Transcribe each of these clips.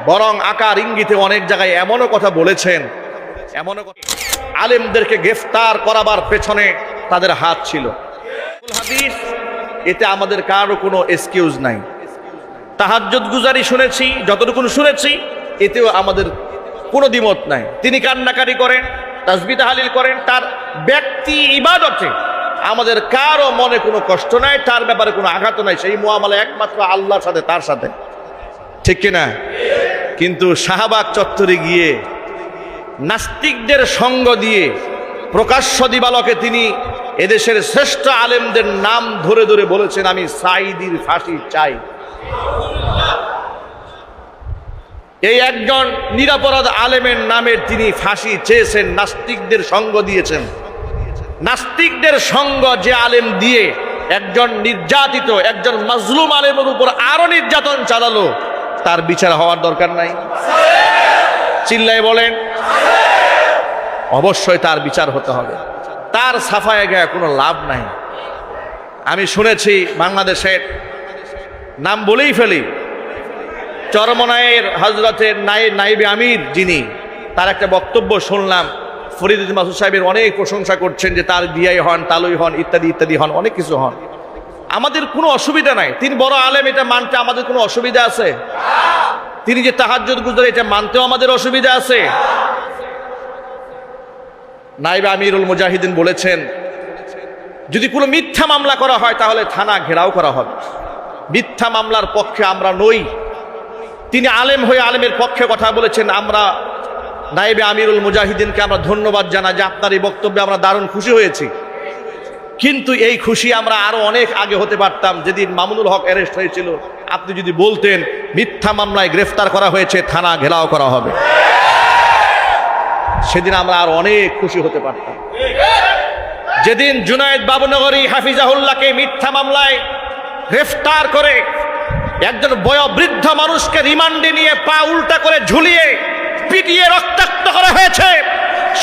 বরং আকার ইঙ্গিতে অনেক জায়গায় এমনও কথা বলেছেন, এমনও কথা আলেমদেরকে গ্রেফতার করাবার পেছনে তাদের হাত ছিল। হাদিস এতে আমাদের কারো কোনো এক্সকিউজ নাই। তাহাজ্জুদ গুজারি শুনেছি, যতটুকু শুনেছি এতেও আমাদের কোনো দ্বিমত নাই। তিনি কান্নাকারি করেন, তাসবিহ তাহলিল করেন, তার ব্যক্তি ইবাদতে আমাদের কারো মনে কোনো কষ্ট নাই, তার ব্যাপারে কোনো আঘাত নাই। সেই মুআমালা একমাত্র আল্লাহর সাথে, তার সাথে, ঠিক কিনা? কিন্তু শাহবাগ চত্বরে গিয়ে নাস্তিকদের সঙ্গ দিয়ে প্রকাশ্য দিবালকে তিনি এদেশের শ্রেষ্ঠ আলেমদের নাম ধরে ধরে বলেছেন, আমি সাঈদীর ফাঁসি চাই। এই একজন নিরপরাধ আলেমের নামের তিনি ফাঁসি চেয়েছেন, নাস্তিকদের সঙ্গ দিয়েছেন। নাস্তিকদের সঙ্গ যে আলেম দিয়ে একজন নির্যাতিত, একজন মাজলুম আলেমের উপর আরো নির্যাতন চালালো, তার বিচার হওয়ার দরকার নাই? চিল্লাই বলেন, অবশ্যই তার বিচার হতে হবে। তার সাফায়ে গায়ে কোনো লাভ নাই। আমি শুনেছি বাংলাদেশের নাম বলেই ফেলি, চরমনায়ের হযরতের নায়েবে আমির যিনি, তার একটা বক্তব্য শুনলাম। ফরিদুদ্দীন মাসুদ সাহেবের অনেক প্রশংসা করছেন যে তার বিয়াই হন, তালুই হন, ইত্যাদি ইত্যাদি হন, অনেক কিছু হন, আমাদের কোনো অসুবিধা নাই। তিনি বড় আলেম, এটা মানতে আমাদের কোনো অসুবিধা আছে? তিনি যে তাহাজ্জুদ গুজার, এটা মানতেও আমাদের অসুবিধা আছে? নায়েবে আমিরুল মুজাহিদিন বলেছেন, যদি কোনো মিথ্যা মামলা করা হয় তাহলে থানা ঘেরাও করা হবে। মিথ্যা মামলার পক্ষে আমরা নই। তিনি আলেম হয়ে আলেমের পক্ষে কথা বলেছেন। আমরা নায়েবে আমিরুল মুজাহিদিনকে আমরা ধন্যবাদ জানাই যে আপনার এই বক্তব্যে আমরা দারুণ খুশি হয়েছি। কিন্তু এই খুশি আমরা আরো অনেক আগে হতে পারতাম। যেদিন মামুনুল হক অ্যারেস্ট হয়েছিল, আপনি যদি বলতেন মিথ্যা মামলায় গ্রেফতার করা হয়েছে, থানা ঘেরাও করা হবে, সেদিন আমরা আরো অনেক খুশি হতে পারতাম। যেদিন জুনায়েদ বাবুনগরী হাফিজাহুল্লাহকে মিথ্যা মামলায় গ্রেফতার করে একজন বয়োবৃদ্ধ মানুষকে রিমান্ডে নিয়ে পা উল্টা করে ঝুলিয়ে পিটিয়ে রক্তাক্ত করা হয়েছে,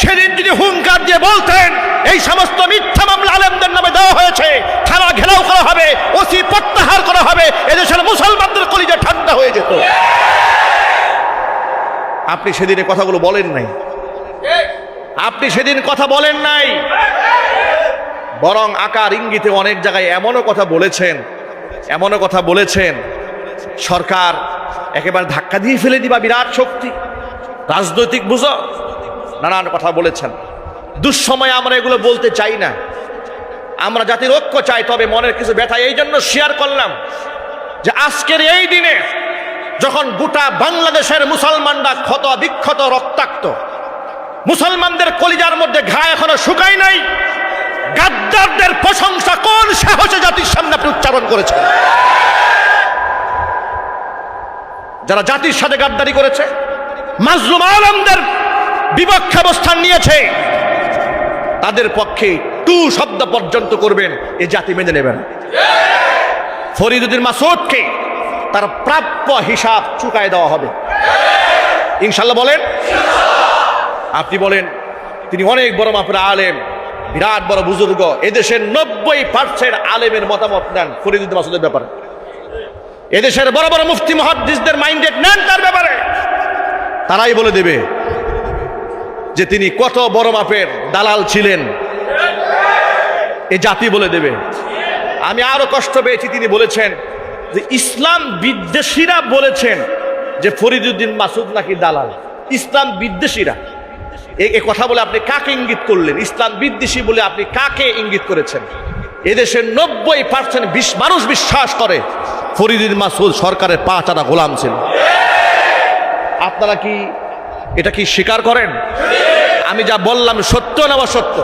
সেদিন যদি হুঙ্কার দিয়ে বলতেন এই সমস্ত মিথ্যা মামলা আলেমদের নামে দেওয়া হয়েছে, থানা ঘেরাও করা হবে, ওসি প্রত্যাহার করা হবে, এদেশের মুসলমানদের কলিজা ঠান্ডা হয়ে যেত। আপনি সেদিনে কথাগুলো বলেন নাই। আপনি সেদিন কথা বলেন নাই, বরং আকার ইঙ্গিতে অনেক জায়গায় এমনও কথা বলেছেন, এমনও কথা বলেছেন, সরকার একেবারে ধাক্কা দিয়ে ফেলে দিবা, বিরাট শক্তি, রাজনৈতিক বুঝো, নানান কথা বলেছেন। দুঃসময়ে আমরা এগুলো বলতে চাই না। আমরা জাতির ঐক্য চাই, তবে মনের কিছু ব্যথা এই জন্য শেয়ার করলাম যে আজকের এই দিনে যখন গোটা বাংলাদেশের মুসলমানরা ক্ষত বিক্ষত, রক্তাক্ত, মুসলমানদের কলিজার মধ্যে ঘা এখনো শুকায় নাই, গাদ্দারদের প্রশংসা কোন সাহসে জাতির সামনে আপনি উচ্চারণ করেছেন? যারা জাতির সাথে গাদ্দারি করেছে, মাজলুম আলেমদের বিপক্ষে অবস্থান নিয়েছে, তাদের পক্ষে টু শব্দ পর্যন্ত করবেন, এ জাতি মেনে নেবেন। ফরিদুদ্দীন মাসুদকে তার প্রাপ্য হিসাব চুকায় দেওয়া হবে ইনশাল্লাহ। বলেন, আপনি বলেন তিনি অনেক বড় মাপের আলেম, বিরাট বড় বুজুর্গ, এদেশের 90% আলেমের মতামত নেন ফরিদুদ্দীন মাসুদের ব্যাপারে। এদেশের বড় বড় মুফতি মুহাদ্দিসদের মাইন্ডেড নেন তার ব্যাপারে। তারাই বলে দেবে যে তিনি কত বড় মাপের দালাল ছিলেন, এ জাতি বলে দেবে। আমি আরো কষ্ট পেয়েছি, তিনি বলেছেন যে ইসলাম বিদ্বেষীরা বলেছেন যে ফরিদুদ্দীন মাসুদ নাকি দালাল। ইসলাম বিদ্বেষীরা, এই কথা বলে আপনি কাকে ইঙ্গিত করলেন? ইসলাম বিদ্বেষী বলে আপনি কাকে ইঙ্গিত করেছেন? এদেশের 90% মানুষ বিশ্বাস করে ফরিদুদ্দীন মাসুদ সরকারের 5 আনা গোলাম ছিল। আপনারা কি এটা কি স্বীকার করেন? আমি যা বললাম সত্য না অসত্য?